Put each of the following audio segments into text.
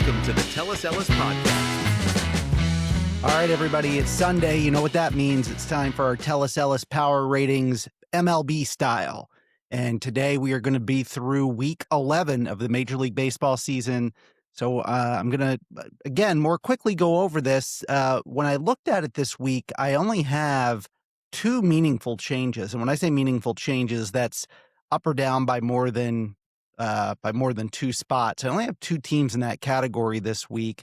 Welcome to the Tell Us Ellis podcast. All right, everybody, it's Sunday. You know what that means. It's time for our Tell Us Ellis Power Ratings MLB style. And today we are going to be through week 11 of the Major League Baseball season. So I'm going to, again, more quickly go over this. When I looked at it this week, I only have two meaningful changes. And when I say meaningful changes, that's up or down by more than two spots. I only have two teams in that category this week.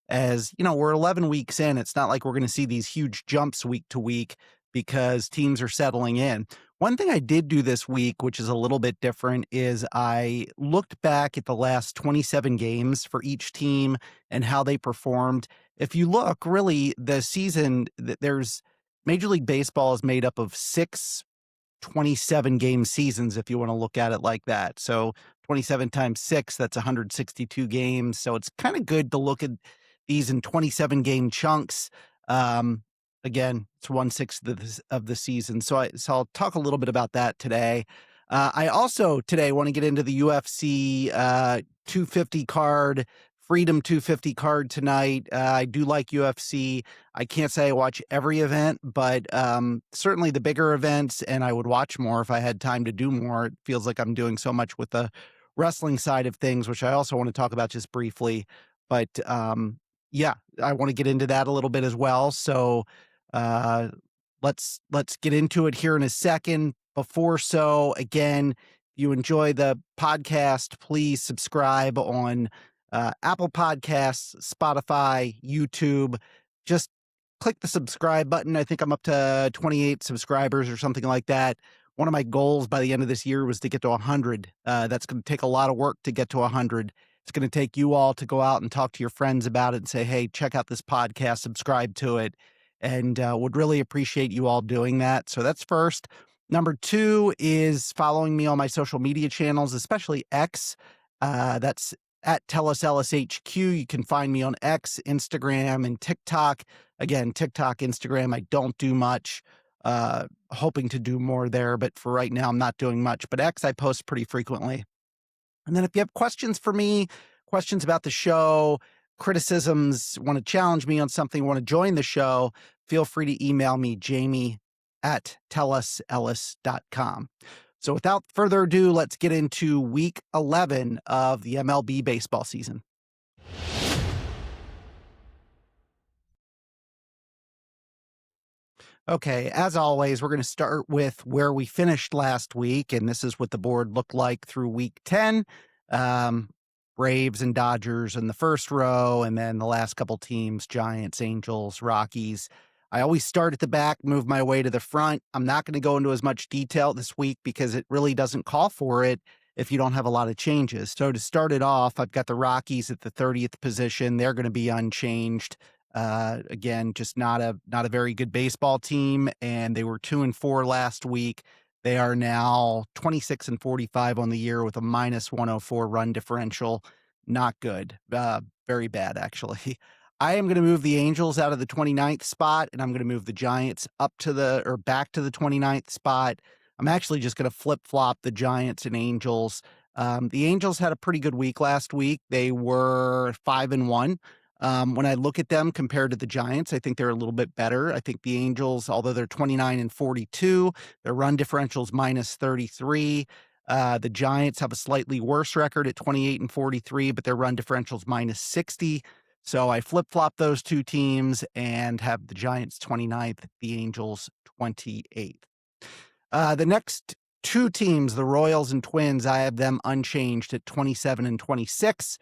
As you know, we're 11 weeks in. It's not like we're going to see these huge jumps week to week because teams are settling in. One thing I did do this week, which is a little bit different, is I looked back at the last 27 games for each team and how they performed. If you look, really, the season, there's Major League Baseball is made up of 27 game seasons, if you want to look at it like that. So 27 times 6, that's 162 games. So it's kind of good to look at these in 27 game chunks. Again, it's 1/6 of the season. So I'll talk a little bit about that today. I also today want to get into the UFC 250 card, Freedom 250 card tonight. I do like UFC. I can't say I watch every event, but certainly the bigger events, and I would watch more if I had time to do more. It feels like I'm doing so much with the wrestling side of things, which I also want to talk about just briefly. But yeah, I want to get into that a little bit as well. So let's get into it here in a second. Before so, again, if you enjoy the podcast, please subscribe on Apple Podcasts, Spotify, YouTube. Just click the subscribe button. I think I'm up to 28 subscribers or something like that. One of my goals by the end of this year was to get to 100. That's going to take a lot of work to get to 100. It's going to take you all to go out and talk to your friends about it and say, hey, check out this podcast, subscribe to it, and would really appreciate you all doing that. So that's first. Number two is following me on my social media channels, especially X. That's at Tell Us Ellis HQ. You can find me on X, Instagram, and TikTok. Again, TikTok, Instagram, I don't do much. Hoping to do more there, but for right now, I'm not doing much. But X, I post pretty frequently. And then if you have questions for me, questions about the show, criticisms, want to challenge me on something, want to join the show, feel free to email me, jamie@tellusellis.com. So without further ado, let's get into week 11 of the MLB baseball season. Okay, as always, we're going to start with where we finished last week, and this is what the board looked like through week 10. Braves and Dodgers in the first row, and then the last couple teams, Giants, Angels, Rockies. I always start at the back, move my way to the front. I'm not going to go into as much detail this week because it really doesn't call for it if you don't have a lot of changes. So to start it off, I've got the Rockies at the 30th position. They're going to be unchanged. Again, just not a very good baseball team, and they were 2-4 last week. They are now 26-45 on the year with a -104 run differential. Not good. Very bad, actually. I am going to move the Angels out of the 29th spot, and I'm going to move the Giants back to the 29th spot. I'm actually just going to flip-flop the Giants and Angels. The Angels had a pretty good week last week. They were 5-1. When I look at them compared to the Giants, I think they're a little bit better. I think the Angels, although they're 29-42, their run differential's -33. The Giants have a slightly worse record at 28-43, but their run differential's -60. So I flip-flop those two teams and have the Giants 29th, the Angels 28th. The next two teams, the Royals and Twins, I have them unchanged at 27 and 26.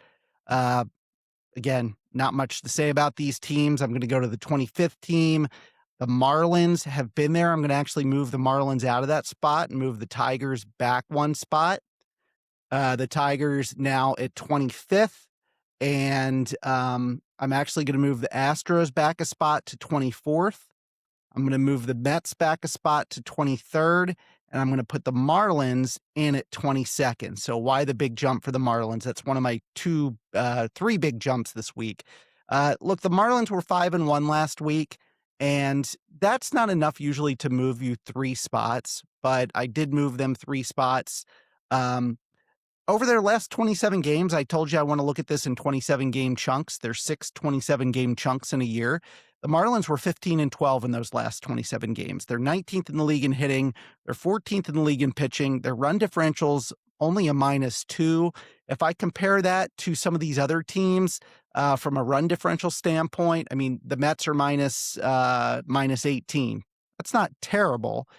Again, not much to say about these teams. I'm going to go to the 25th team. The Marlins have been there. I'm going to actually move the Marlins out of that spot and move the Tigers back one spot. The Tigers now at 25th. And I'm actually going to move the Astros back a spot to 24th. I'm going to move the Mets back a spot to 23rd. And I'm going to put the Marlins in at 22nd. So why the big jump for the Marlins? That's one of my three big jumps this week. Look, the Marlins were 5-1 last week, and that's not enough usually to move you 3 spots, but I did move them 3 spots. Over their last 27 games, I told you I want to look at this in 27 game chunks. There's 27 game chunks in a year. The Marlins were 15 and 12 in those last 27 games. They're 19th in the league in hitting. They're 14th in the league in pitching. Their run differential's only a -2. If I compare that to some of these other teams from a run differential standpoint, I mean, the Mets are minus 18. That's not terrible.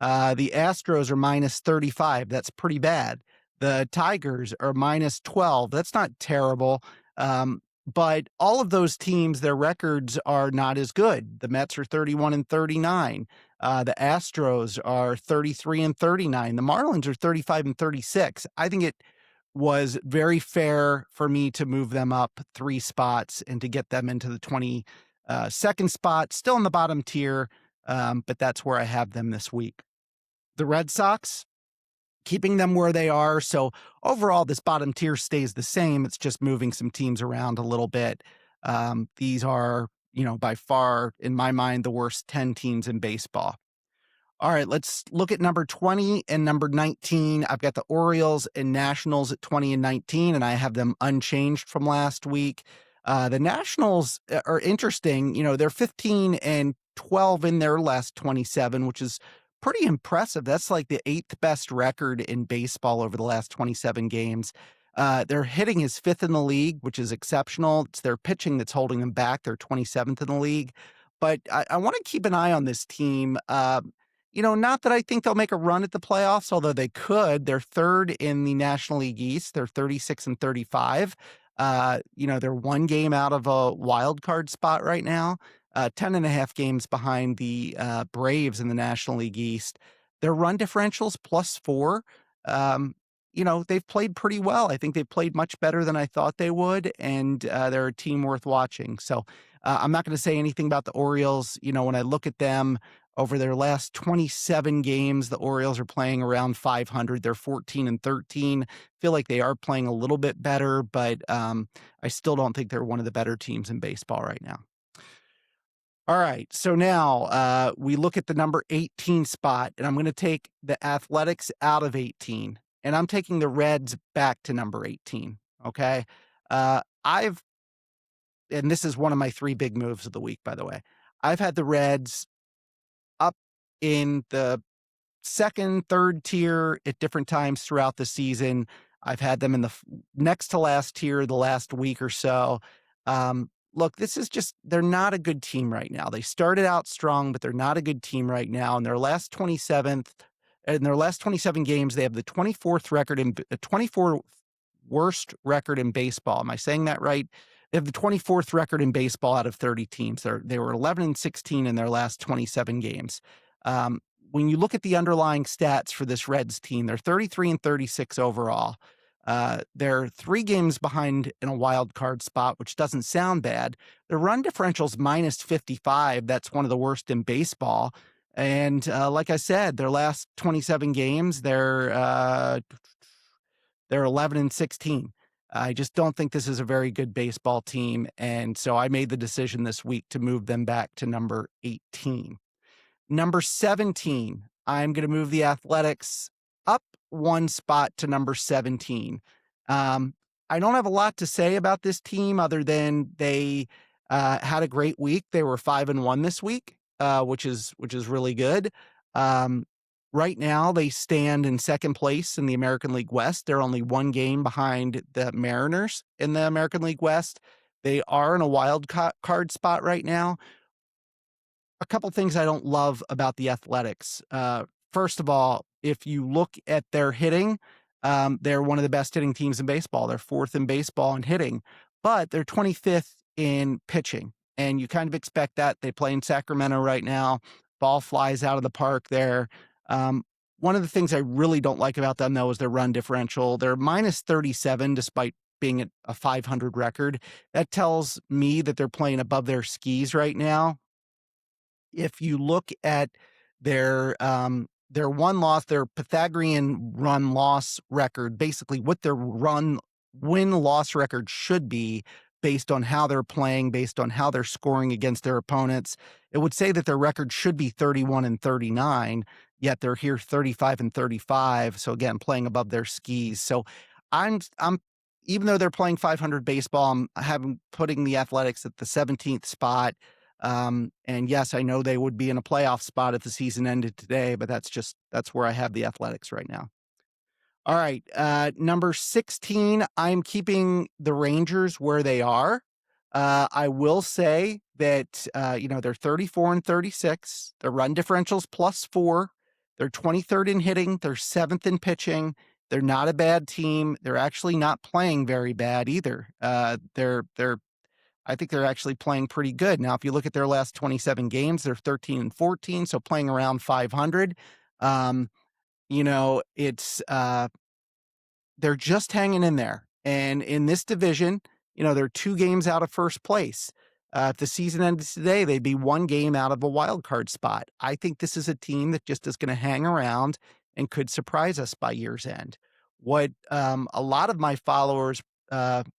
The Astros are minus 35. That's pretty bad. The Tigers are minus 12. That's not terrible. But all of those teams, their records are not as good. The Mets are 31 and 39. The Astros are 33 and 39. The Marlins are 35 and 36. I think it was very fair for me to move them up 3 spots and to get them into the 22nd spot, still in the bottom tier. But that's where I have them this week. The Red Sox, keeping them where they are. So overall, this bottom tier stays the same. It's just moving some teams around a little bit. These are, by far, in my mind, the worst 10 teams in baseball. All right, let's look at number 20 and number 19. I've got the Orioles and Nationals at 20 and 19, and I have them unchanged from last week. The Nationals are interesting. They're 15 and 12 in their last 27, which is pretty impressive. That's like the 8th best record in baseball over the last 27 games. Their hitting is 5th in the league, which is exceptional. It's their pitching that's holding them back. They're 27th in the league. But I want to keep an eye on this team. Not that I think they'll make a run at the playoffs, although they could. They're 3rd in the National League East. They're 36 and 35. They're 1 game out of a wild card spot right now. 10 and a half games behind the Braves in the National League East. Their run differentials +4. They've played pretty well. I think they've played much better than I thought they would, and they're a team worth watching. So I'm not going to say anything about the Orioles. When I look at them over their last 27 games, the Orioles are playing around 500. They're 14 and 13. Feel like they are playing a little bit better, but I still don't think they're one of the better teams in baseball right now. All right, so now we look at the number 18 spot, and I'm going to take the Athletics out of 18, and I'm taking the Reds back to number 18, okay? And this is one of my 3 big moves of the week, by the way. I've had the Reds up in the 2nd, 3rd tier at different times throughout the season. I've had them in the next to last tier the last week or so. Look, they're not a good team right now. They started out strong, but they're not a good team right now. In their last 27 games, they have the 24th worst record in baseball. Am I saying that right? They have the 24th record in baseball out of 30 teams. They were 11 and 16 in their last 27 games. When you look at the underlying stats for this Reds team, they're 33 and 36 overall. They're 3 games behind in a wild card spot, which doesn't sound bad. Their run differential's -55. That's one of the worst in baseball. And like I said, their last 27 games, they're 11 and 16. I just don't think this is a very good baseball team. And so I made the decision this week to move them back to number 18. Number 17, I'm going to move the Athletics up 1 spot to number 17. I don't have a lot to say about this team other than they had a great week. They were 5-1 this week, which is really good. Right now, they stand in 2nd place in the American League West. They're only 1 game behind the Mariners in the American League West. They are in a wild card spot right now. A couple things I don't love about the Athletics. First of all, if you look at their hitting, they're one of the best hitting teams in baseball. They're 4th in baseball in hitting, but they're 25th in pitching. And you kind of expect that. They play in Sacramento right now. Ball flies out of the park there. One of the things I really don't like about them, though, is their run differential. They're -37 despite being at a 500 record. That tells me that they're playing above their skis right now. If you look at their their Pythagorean run-loss record, basically what their win-loss record should be based on how they're playing, based on how they're scoring against their opponents, it would say that their record should be 31 and 39, yet they're here 35 and 35. So again, playing above their skis. So I'm even though they're playing 500 baseball, putting the Athletics at the 17th spot. And yes, I know they would be in a playoff spot if the season ended today, but that's where I have the Athletics right now. All right, number 16, I'm keeping the Rangers where they are. I will say that, they're 34 and 36. Their run differential's +4. They're 23rd in hitting. They're 7th in pitching. They're not a bad team. They're actually not playing very bad either. I think they're actually playing pretty good. Now, if you look at their last 27 games, they're 13 and 14, so playing around 500. Um, it's they're just hanging in there. And in this division, they're 2 games out of first place. If the season ended today, they'd be 1 game out of a wild card spot. I think this is a team that just is going to hang around and could surprise us by year's end. What a lot of my followers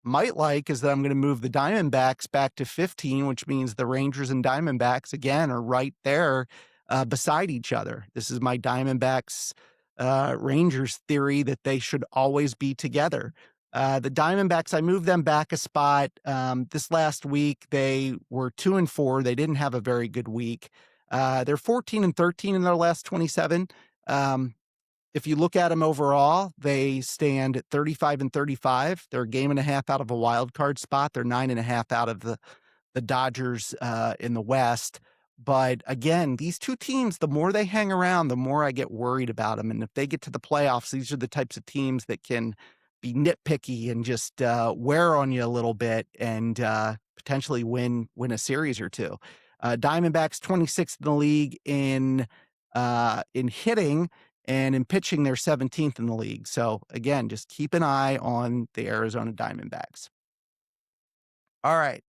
might like is that I'm going to move the Diamondbacks back to 15, which means the Rangers and Diamondbacks, again, are right there beside each other. This is my Diamondbacks Rangers theory that they should always be together. The Diamondbacks, I moved them back a spot. This last week, they were 2 and 4. They didn't have a very good week. They're 14 and 13 in their last 27. If you look at them overall, they stand at 35 and 35. They're a game and a half out of a wild card spot. They're 9.5 out of the Dodgers in the West. But again, these two teams, the more they hang around, the more I get worried about them. And if they get to the playoffs, these are the types of teams that can be nitpicky and just wear on you a little bit and potentially win a series or two. Diamondbacks 26th in the league in hitting, and in pitching, they're 17th in the league. So again, just keep an eye on the Arizona Diamondbacks. All right.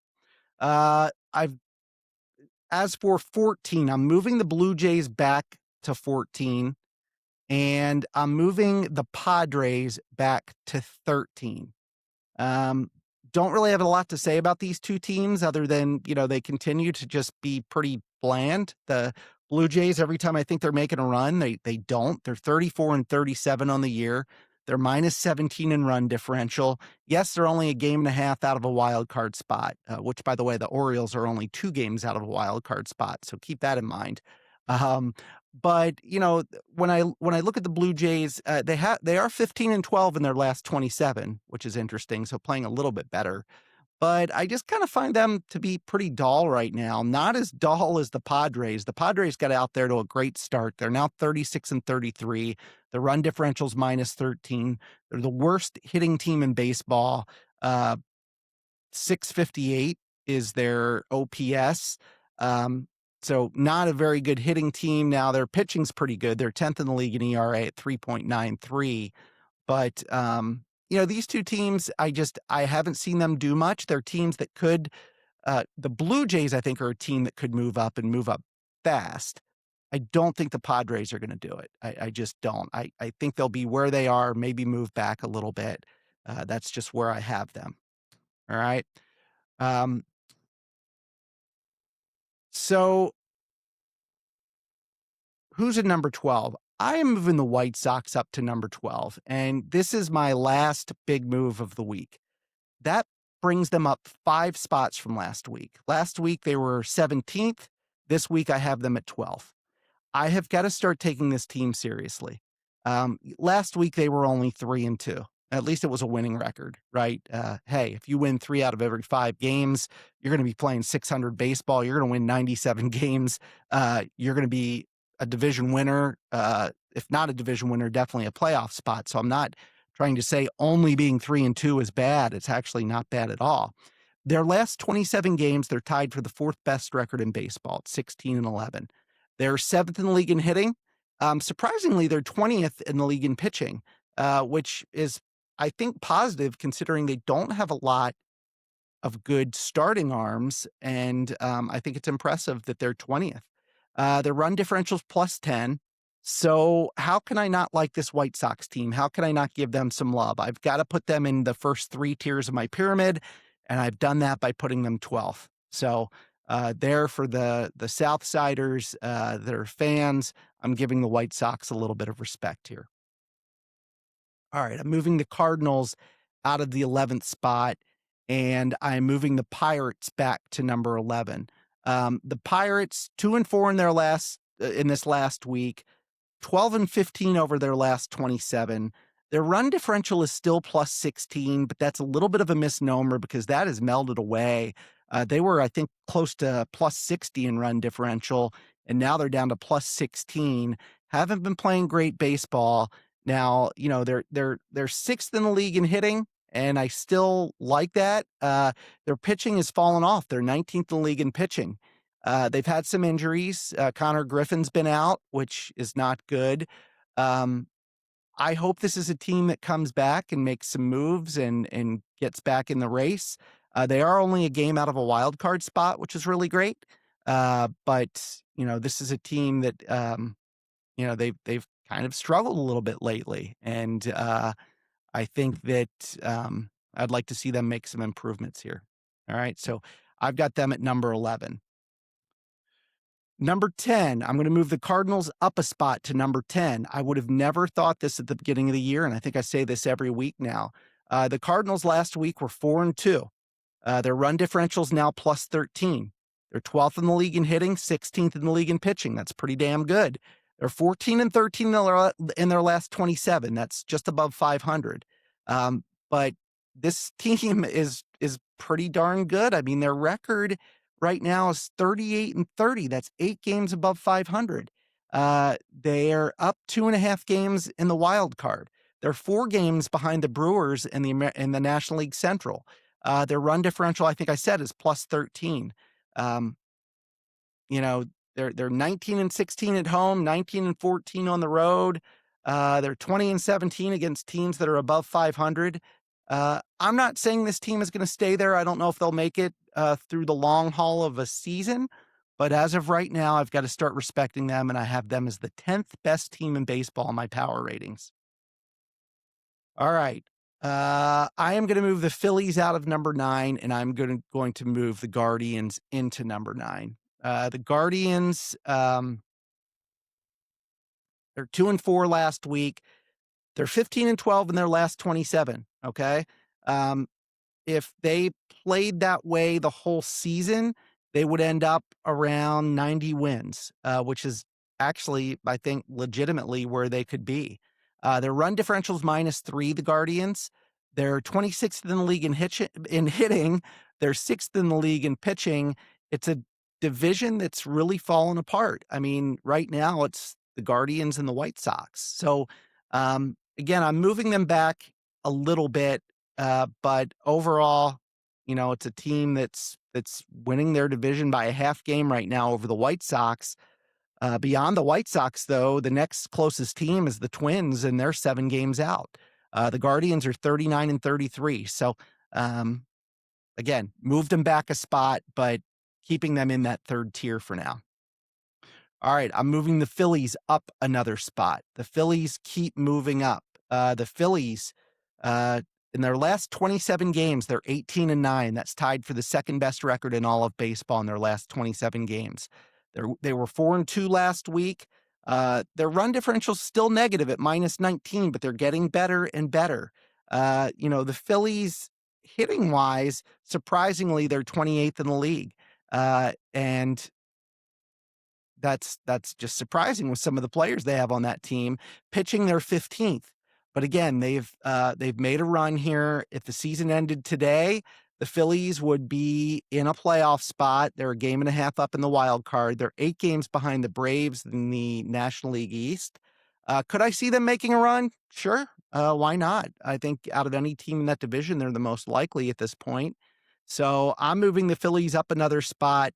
As for 14, I'm moving the Blue Jays back to 14, and I'm moving the Padres back to 13. Don't really have a lot to say about these two teams other than, they continue to just be pretty bland. The Blue Jays, every time I think they're making a run, they don't. They're 34 and 37 on the year. They're minus 17 in run differential. Yes, they're only a game and a half out of a wild card spot, which, by the way, the Orioles are only 2 games out of a wild card spot. So keep that in mind. But when I look at the Blue Jays, they are 15 and 12 in their last 27, which is interesting. So playing a little bit better. But I just kind of find them to be pretty dull right now. Not as dull as the Padres. The Padres got out there to a great start. They're now 36 and 33. The run differential's minus 13. They're the worst hitting team in baseball. 658 is their OPS. So not a very good hitting team. Now their pitching's pretty good. They're 10th in the league in ERA at 3.93. But, these two teams, I haven't seen them do much. They're teams that could, the Blue Jays, I think, are a team that could move up and move up fast. I don't think the Padres are going to do it. I just don't. I think they'll be where they are, maybe move back a little bit. That's just where I have them. All right. So who's at number 12? I am moving the White Sox up to number 12, and this is my last big move of the week. That brings them up 5 spots from last week. Last week, they were 17th. This week, I have them at 12th. I have got to start taking this team seriously. Last week, they were only 3 and 2. At least it was a winning record, right? Hey, if you win 3 out of every 5 games, you're going to be playing 600 baseball. You're going to win 97 games. You're going to be a division winner. If not a division winner, definitely a playoff spot. So I'm not trying to say only being 3 and 2 is bad. It's actually not bad at all. Their last 27 games, they're tied for the 4th best record in baseball at 16 and 11. They're 7th in the league in hitting. Surprisingly, they're 20th in the league in pitching, which is, I think, positive considering they don't have a lot of good starting arms. And I think it's impressive that they're 20th. Their run differential's plus 10. So how can I not like this White Sox team? How can I not give them some love? I've got to put them in the first 3 tiers of my pyramid, and I've done that by putting them 12th. So there for the Southsiders that are fans, I'm giving the White Sox a little bit of respect here. All right, I'm moving the Cardinals out of the 11th spot, and I'm moving the Pirates back to number 11. The Pirates 2-4 in their last in this last week. 12-15 over their last 27. Their run differential is still plus 16, but that's a little bit of a misnomer because that has melded away. They were, I think, close to plus 60 in run differential, and now they're down to plus 16. Haven't been playing great baseball. Now, they're sixth in the league in hitting, and I still like that. Their pitching has fallen off. They're 19th in the league in pitching. They've had some injuries. Connor Griffin's been out, which is not good. Um, I hope this is a team that comes back and makes some moves and gets back in the race. They are only a game out of a wild card spot, which is really great. But this is a team that they've kind of struggled a little bit lately, and I think that I'd like to see them make some improvements here. All right, so I've got them at number 11. Number 10, I'm going to move the Cardinals up a spot to number 10. I would have never thought this at the beginning of the year, and I think I say this every week now. The Cardinals last week were 4-2. Their run differential is now plus 13. They're 12th in the league in hitting, 16th in the league in pitching. That's pretty damn good. They're 14-13 in their last 27. That's just above 500. But this team is pretty darn good. I mean, their record right now is 38-30. That's 8 games above 500. They're up 2.5 games in the wild card. They're 4 games behind the Brewers in the National League Central. Their run differential, I think I said, is plus 13. Um, you know, they're 19-16 at home, 19-14 on the road. They're 20-17 against teams that are above 500. I'm not saying this team is going to stay there. I don't know if they'll make it through the long haul of a season, but as of right now, I've got to start respecting them, and I have them as the 10th best team in baseball in my power ratings. All right. I am going to move the Phillies out of number 9, and I'm going to move the Guardians into number 9. The Guardians, they're 2-4 last week. They're 15-12 in their last 27. Okay. If they played that way the whole season, they would end up around 90 wins, which is actually, I think, legitimately where they could be. Their run differential is -3, the Guardians. They're 26th in the league in hitting. They're 6th in the league in pitching. It's a division that's really fallen apart. I mean, right now it's the Guardians and the White Sox. So, again, I'm moving them back a little bit. But overall, it's a team that's winning their division by a half game right now over the White Sox. Beyond the White Sox, though, the next closest team is the Twins, and they're 7 games out. The Guardians are 39-33. So, again, moved them back a spot, but keeping them in that third tier for now. All right, I'm moving the Phillies up another spot. The Phillies keep moving up. The Phillies, in their last 27 games, they're 18-9. That's tied for the second best record in all of baseball in their last 27 games. They were 4-2 last week. Their run differential is still negative at -19, but they're getting better and better. The Phillies, hitting wise, surprisingly, they're 28th in the league, and that's just surprising with some of the players they have on that team. Pitching, they're 15th. But again, they've made a run here. If the season ended today, the Phillies would be in a playoff spot. They're a game and a half up in the wild card. They're 8 games behind the Braves in the National League East. Could I see them making a run? Sure. Why not? I think out of any team in that division, they're the most likely at this point. So I'm moving the Phillies up another spot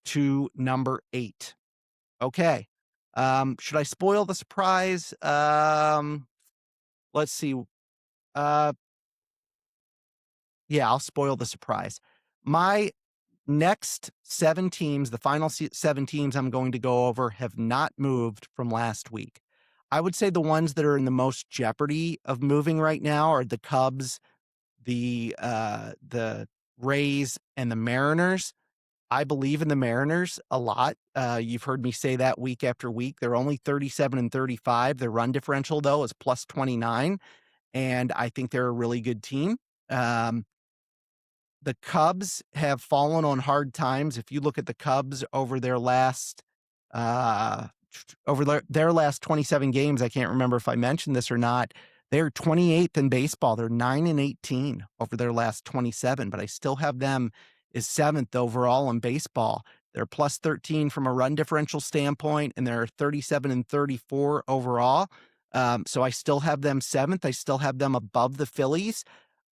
to number 8. Okay. Should I spoil the surprise? Let's see. Yeah, I'll spoil the surprise. My next 7 teams, the final 7 teams I'm going to go over, have not moved from last week. I would say the ones that are in the most jeopardy of moving right now are the Cubs, the Rays, and the Mariners. I believe in the Mariners a lot. You've heard me say that week after week. They're only 37-35. Their run differential, though, is plus 29. and I think they're a really good team. Um, the Cubs have fallen on hard times. If you look at the Cubs over their last uh over their last 27 games, I can't remember if I mentioned this or not. They're 28th in baseball. They're 9-18 over their last 27, but I still have them as 7th overall in baseball. They're plus 13 from a run differential standpoint, and they're 37-34 overall. So I still have them 7th. I still have them above the Phillies.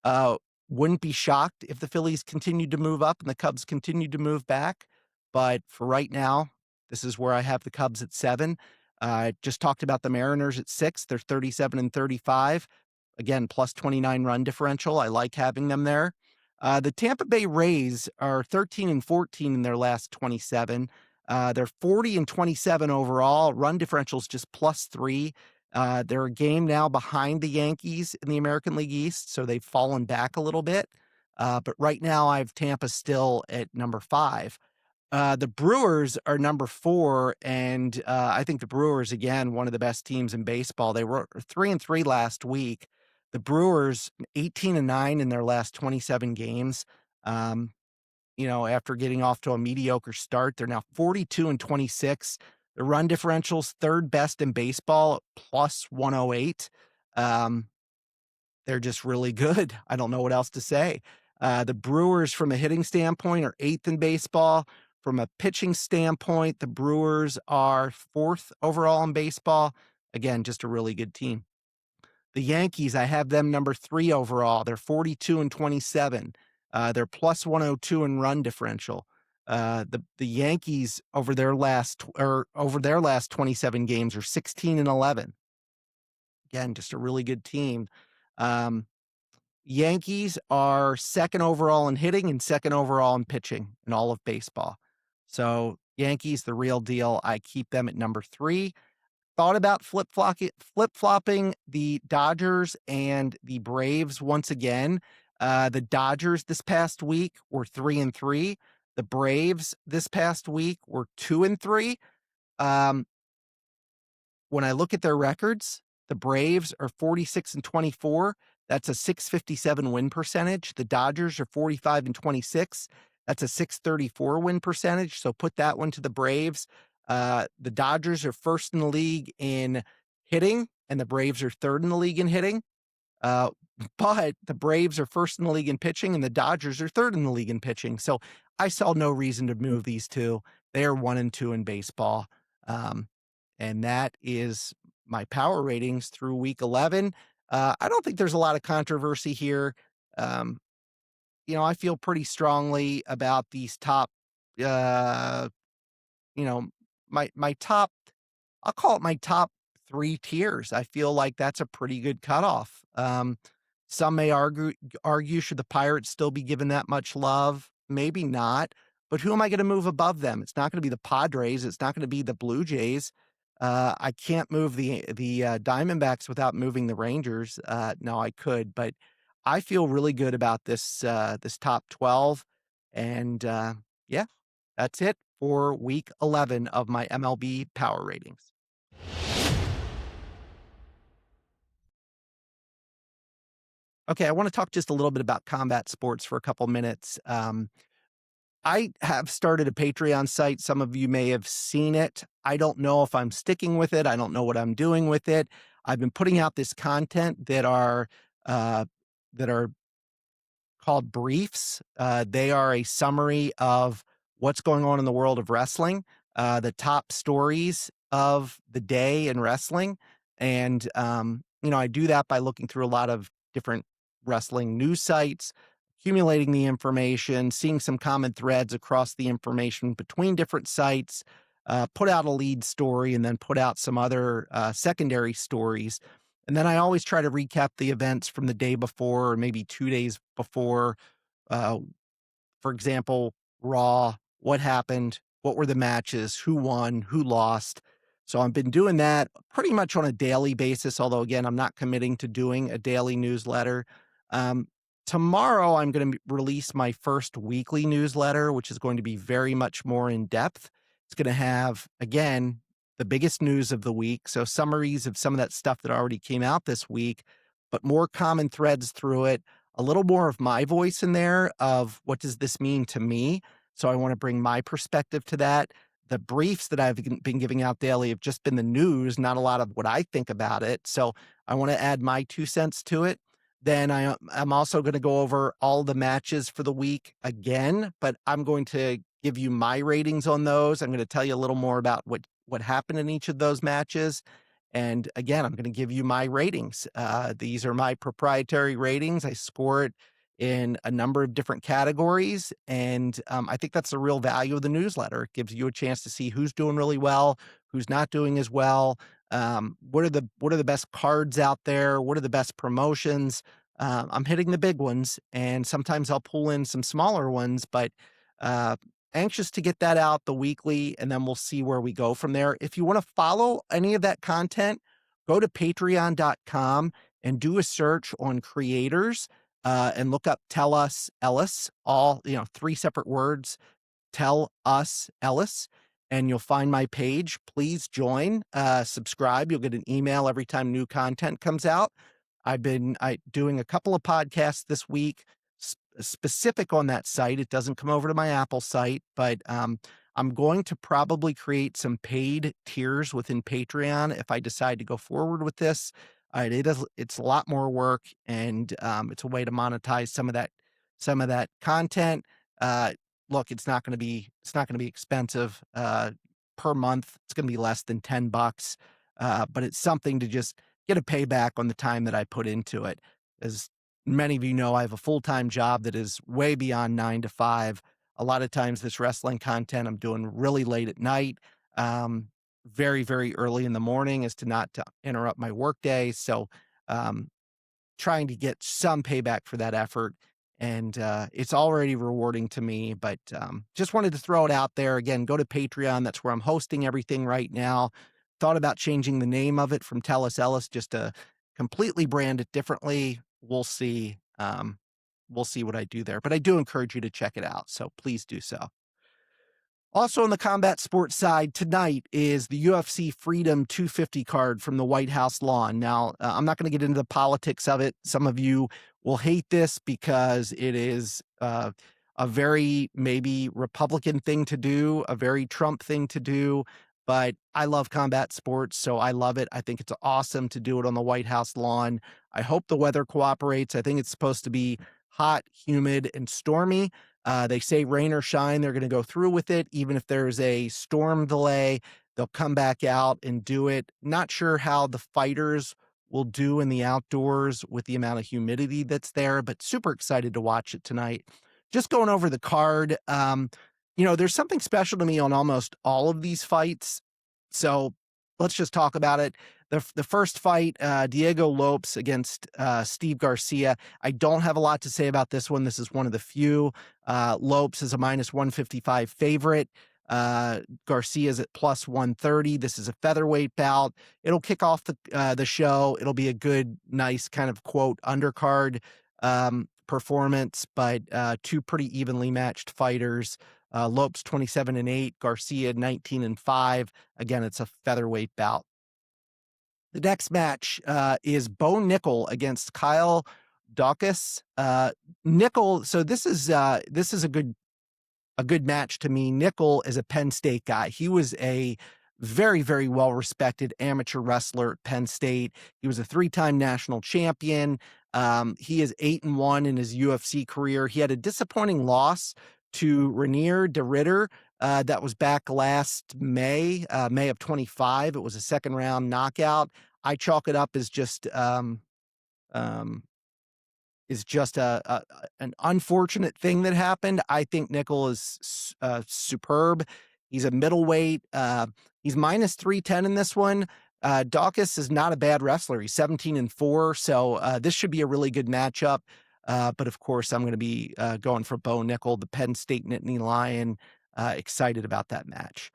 Uh, wouldn't be shocked if the Phillies continued to move up and the Cubs continued to move back. But for right now, this is where I have the Cubs at 7. I just talked about the Mariners at 6. They're 37-35. Again, plus 29 run differential. I like having them there. The Tampa Bay Rays are 13-14 in their last 27. They're 40-27 overall. Run differential's just plus 3. They're a game now behind the Yankees in the American League East, so they've fallen back a little bit. But right now, I have Tampa still at number 5. The Brewers are number 4, and I think the Brewers, again, one of the best teams in baseball. They were 3-3 last week. The Brewers 18-9 in their last 27 games. Um, after getting off to a mediocre start, they're now 42-26. The run differential's third best in baseball, plus 108. Um, they're just really good. I don't know what else to say. The Brewers, from a hitting standpoint, are 8th in baseball. From a pitching standpoint, the Brewers are 4th overall in baseball. Again, just a really good team. The Yankees, I have them number 3 overall. They're 42-27. They're plus 102 in run differential. The Yankees over their last 27 games are 16-11. Again, just a really good team. Um, Yankees are 2nd overall in hitting and 2nd overall in pitching in all of baseball. So Yankees, the real deal. I keep them at number 3. Thought about flip-flopping the Dodgers and the Braves once again. The Dodgers this past week were 3-3. The Braves this past week were 2-3. Um, when I look at their records, the Braves are 46-24. That's a 657 win percentage. The Dodgers are 45-26. That's a 634 win percentage. So put that one to the Braves. The Dodgers are 1st in the league in hitting, and the Braves are 3rd in the league in hitting. But the Braves are 1st in the league in pitching, and the Dodgers are 3rd in the league in pitching. So I saw no reason to move these two. They are 1-2 in baseball. And that is my power ratings through week 11. I don't think there's a lot of controversy here. Um, I feel pretty strongly about these top, uh, you know, my top, I'll call it my top 3 tiers. I feel like that's a pretty good cutoff. Some may argue should the Pirates still be given that much love? Maybe not. But who am I going to move above them? It's not going to be the Padres. It's not going to be the Blue Jays. I can't move the Diamondbacks without moving the Rangers. No, I could, but I feel really good about this top 12. And yeah, that's it for week 11 of my MLB Power Ratings. Okay, I want to talk just a little bit about combat sports for a couple minutes. I have started a Patreon site. Some of you may have seen it. I don't know if I'm sticking with it. I don't know what I'm doing with it. I've been putting out this content that are called briefs. They are a summary of what's going on in the world of wrestling, the top stories of the day in wrestling. And, I do that by looking through a lot of different wrestling news sites, accumulating the information, seeing some common threads across the information between different sites, put out a lead story, and then put out some other secondary stories. And then I always try to recap the events from the day before or maybe 2 days before. Uh, for example, Raw, what happened, what were the matches, who won, who lost. So I've been doing that pretty much on a daily basis, although, again, I'm not committing to doing a daily newsletter. Um, Tomorrow, I'm going to release my first weekly newsletter, which is going to be very much more in depth. It's going to have, again, the biggest news of the week. So summaries of some of that stuff that already came out this week, but more common threads through it, a little more of my voice in there of what does this mean to me? So I want to bring my perspective to that. The briefs that I've been giving out daily have just been the news, not a lot of what I think about it. So I want to add my 2 cents to it. Then I'm also going to go over all the matches for the week again, but I'm going to give you my ratings on those. I'm going to tell you a little more about what happened in each of those matches. And again, I'm going to give you my ratings. These are my proprietary ratings. I score it in a number of different categories. And I think that's the real value of the newsletter. It gives you a chance to see who's doing really well, who's not doing as well. What are the best cards out there? What are the best promotions? I'm hitting the big ones, and sometimes I'll pull in some smaller ones, but uh, anxious to get that out the weekly, and then we'll see where we go from there. If you want to follow any of that content, go to patreon.com and do a search on creators and look up Tell Us Ellis, all, 3 separate words, Tell Us Ellis, and you'll find my page. Please join, subscribe. You'll get an email every time new content comes out. I've been doing a couple of podcasts this week specific on that site. It doesn't come over to my Apple site, but I'm going to probably create some paid tiers within Patreon if I decide to go forward with this. It's a lot more work, and it's a way to monetize some of that content. Look, it's not going to be expensive per month. It's going to be less than $10, but it's something to just get a payback on the time that I put into it. As many of you know, I have a full-time job that is way beyond 9 to 5. A lot of times this wrestling content I'm doing really late at night, very, very early in the morning as to not to interrupt my workday. So trying to get some payback for that effort. And it's already rewarding to me, but just wanted to throw it out there. Again, go to Patreon. That's where I'm hosting everything right now. Thought about changing the name of it from Tell Us Ellis just to completely brand it differently. We'll see. We'll see what I do there, but I do encourage you to check it out. So please do so. Also on the combat sports side tonight is the UFC Freedom 250 card from the White House lawn. Now, I'm not going to get into the politics of it. Some of you will hate this because it is a very maybe Republican thing to do, a very Trump thing to do. But I love combat sports, so I love it. I think it's awesome to do it on the White House lawn. I hope the weather cooperates. I think it's supposed to be hot, humid, and stormy. They say rain or shine, they're going to go through with it. Even if there's a storm delay, they'll come back out and do it. Not sure how the fighters will do in the outdoors with the amount of humidity that's there, but super excited to watch it tonight. Just going over the card, there's something special to me on almost all of these fights. So let's just talk about it. The first fight, Diego Lopes against Steve Garcia. I don't have a lot to say about this one. This is one of the few. Lopes is a -155 favorite. Garcia's at +130. This is a featherweight bout. It'll kick off the show. It'll be a good, nice kind of quote undercard performance, but 2 pretty evenly matched fighters. Lopes 27-8, Garcia 19-5. Again, it's a featherweight bout. The next match is Bo Nickel against Kyle Daukaus. Nickel. So this is a good match to me. Nickel is a Penn State guy. He was a very, very well-respected amateur wrestler at Penn State. He was a 3-time national champion. He is 8-1 in his UFC career. He had a disappointing loss to Renier de Ridder. That was back last May of 25. It was a second-round knockout. I chalk it up as just an unfortunate thing that happened. I think Nickel is superb. He's a middleweight. He's -310 in this one. Daukaus is not a bad wrestler. He's 17-4, so this should be a really good matchup. But of course, I'm going to be going for Bo Nickel, the Penn State Nittany Lion. Excited about that match.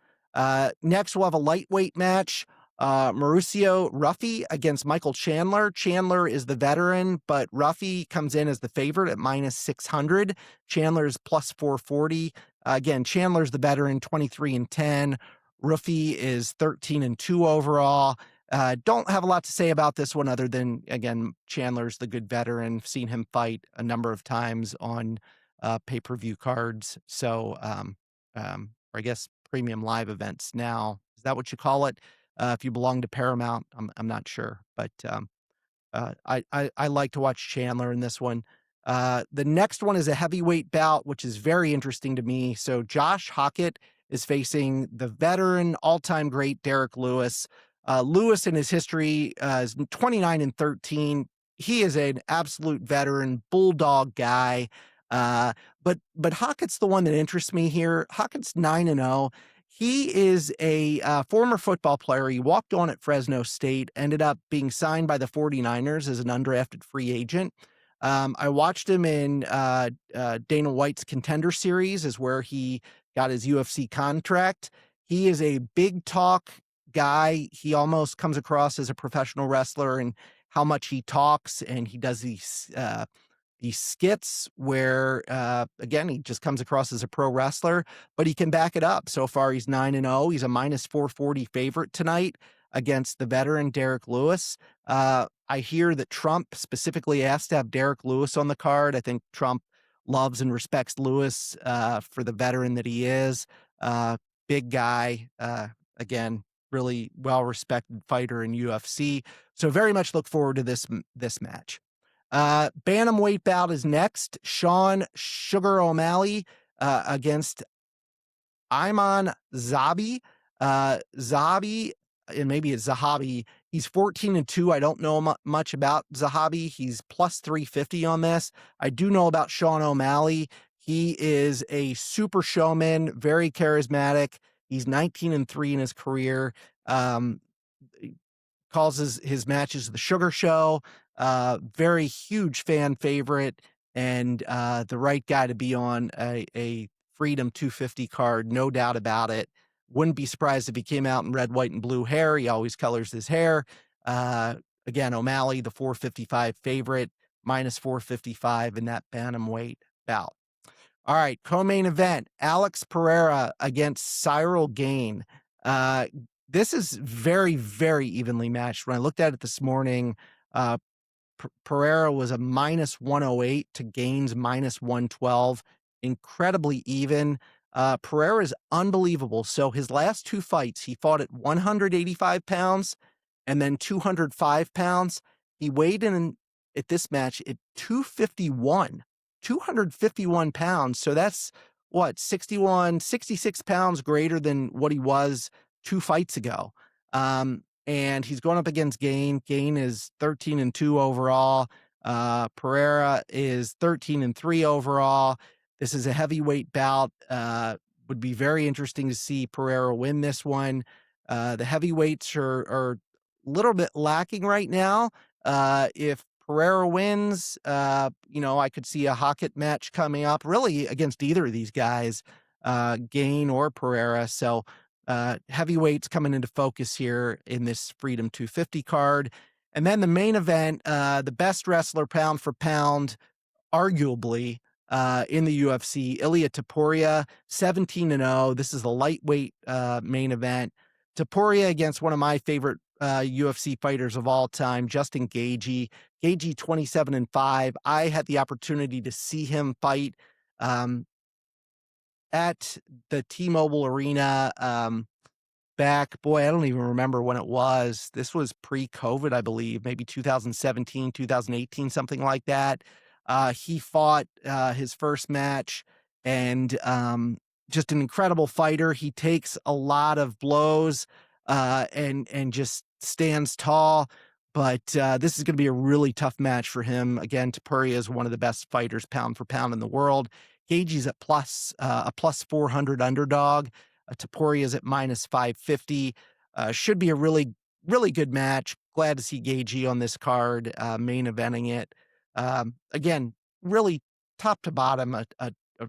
Next, we'll have a lightweight match. Mauricio Ruffy against Michael Chandler. Chandler is the veteran, but Ruffy comes in as the favorite at -600. Chandler's +440. Again, Chandler's the veteran, 23-10. Ruffy is 13-2 overall. Don't have a lot to say about this one other than, again, Chandler's the good veteran. Seen him fight a number of times on pay-per-view cards. So, or I guess premium live events now. Is that what you call it? If you belong to Paramount, I'm not sure, but I like to watch Chandler in this one. The next one is a heavyweight bout, which is very interesting to me. So Josh Hockett is facing the veteran, all-time great Derek Lewis. Lewis in his history is 29-13. He is an absolute veteran, bulldog guy. But Hockett's the one that interests me here. Hockett's 9-0. He is a former football player. He walked on at Fresno State, ended up being signed by the 49ers as an undrafted free agent. I watched him in Dana White's Contender Series, is where he got his UFC contract. He is a big talk guy. He almost comes across as a professional wrestler and how much he talks, and he does these skits where, again, he just comes across as a pro wrestler, but he can back it up. So far, he's 9-0. He's a minus 440 favorite tonight against the veteran Derek Lewis. I hear that Trump specifically asked to have Derek Lewis on the card. I think Trump loves and respects Lewis for the veteran that he is. Big guy, again, really well-respected fighter in UFC. So very much look forward to this match. Bantamweight bout is next. Sean Sugar O'Malley against Iman Zabi. Zabi, and maybe it's Zahabi. He's 14-2. I don't know much about Zahabi. He's plus 350 on this. I do know about Sean O'Malley. He is a super showman, very charismatic. He's 19-3 in his career. Calls his matches the Sugar Show. Very huge fan favorite, and the right guy to be on a Freedom 250 card, no doubt about it. Wouldn't be surprised if he came out in red, white, and blue hair. He always colors his hair. Again, O'Malley, the 455 favorite, minus 455 in that bantamweight bout. All right, co-main event, Alex Pereira against Cyril Gane. This is very, very evenly matched. When I looked at it this morning, Pereira was a minus 108 to Gane's minus 112. Incredibly even. Pereira is unbelievable. So his last two fights, he fought at 185 pounds and then 205 pounds. He weighed in at this match at 251 pounds. So that's what, 66 pounds greater than what he was 2 fights ago. And he's going up against Gane. Gane is 13-2 overall. Pereira is 13-3 overall. This is a heavyweight bout. Would be very interesting to see Pereira win this one. The heavyweights are a little bit lacking right now. If Pereira wins, I could see a Hockett match coming up, really against either of these guys, Gane or Pereira. So heavyweights coming into focus here in this Freedom 250 card. And then the main event, the best wrestler pound for pound, arguably, in the UFC, Ilia Topuria, 17-0. This is the lightweight main event. Topuria against one of my favorite UFC fighters of all time, Justin Gaethje. Gaethje 27-5. I had the opportunity to see him fight at the T-Mobile Arena back, I don't even remember when it was. This was pre-COVID, I believe, maybe 2017, 2018, something like that. He fought his first match, and just an incredible fighter. He takes a lot of blows and just stands tall. But this is going to be a really tough match for him. Again, Topuria is one of the best fighters pound for pound in the world. Gaethje's at a plus 400 underdog. Topuria is at minus 550. Should be a really, really good match. Glad to see Gaethje on this card, main eventing it. Again, really top to bottom, a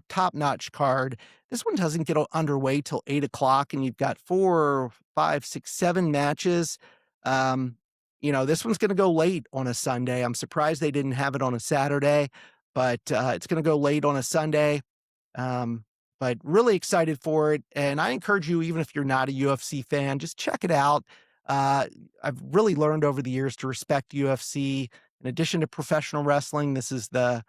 top-notch card. This one doesn't get underway till 8 o'clock, and you've got 4, 5, 6, 7 matches. This one's going to go late on a Sunday. I'm surprised they didn't have it on a Saturday, but it's going to go late on a Sunday. But really excited for it. And I encourage you, even if you're not a UFC fan, just check it out. Uh, I've really learned over the years to respect UFC. In addition to professional wrestling, this is the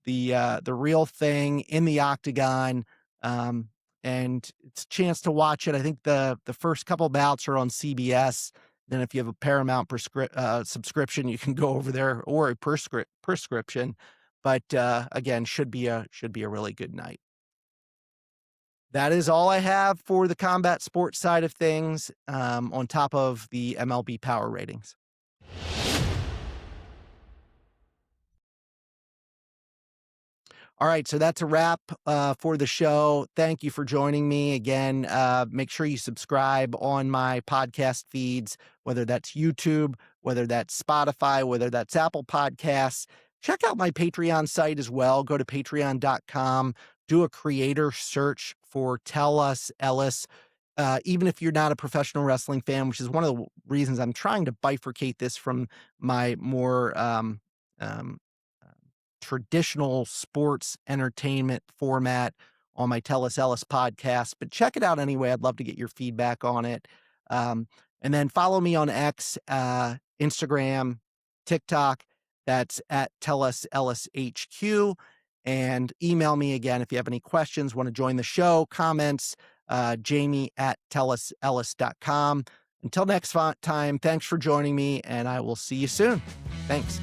real thing in the octagon, um, and it's a chance to watch it. I think the first couple bouts are on CBS. Then, if you have a Paramount subscription, you can go over there, or a prescription. But again, should be a really good night. That is all I have for the combat sports side of things, on top of the MLB Power Ratings. All right, so that's a wrap for the show. Thank you for joining me again. Make sure you subscribe on my podcast feeds, whether that's YouTube, whether that's Spotify, whether that's Apple Podcasts. Check out my Patreon site as well. Go to patreon.com, do a creator search for Tell Us Ellis. Even if you're not a professional wrestling fan, which is one of the reasons I'm trying to bifurcate this from my more um, traditional sports entertainment format on my Tell Us Ellis podcast, but check it out anyway. I'd love to get your feedback on it. Um, and then follow me on X, Instagram, TikTok. That's at Tell Us Ellis HQ. And email me again if you have any questions, want to join the show, comments, Jamie at tellusellis.com. Until next time, thanks for joining me, and I will see you soon. Thanks.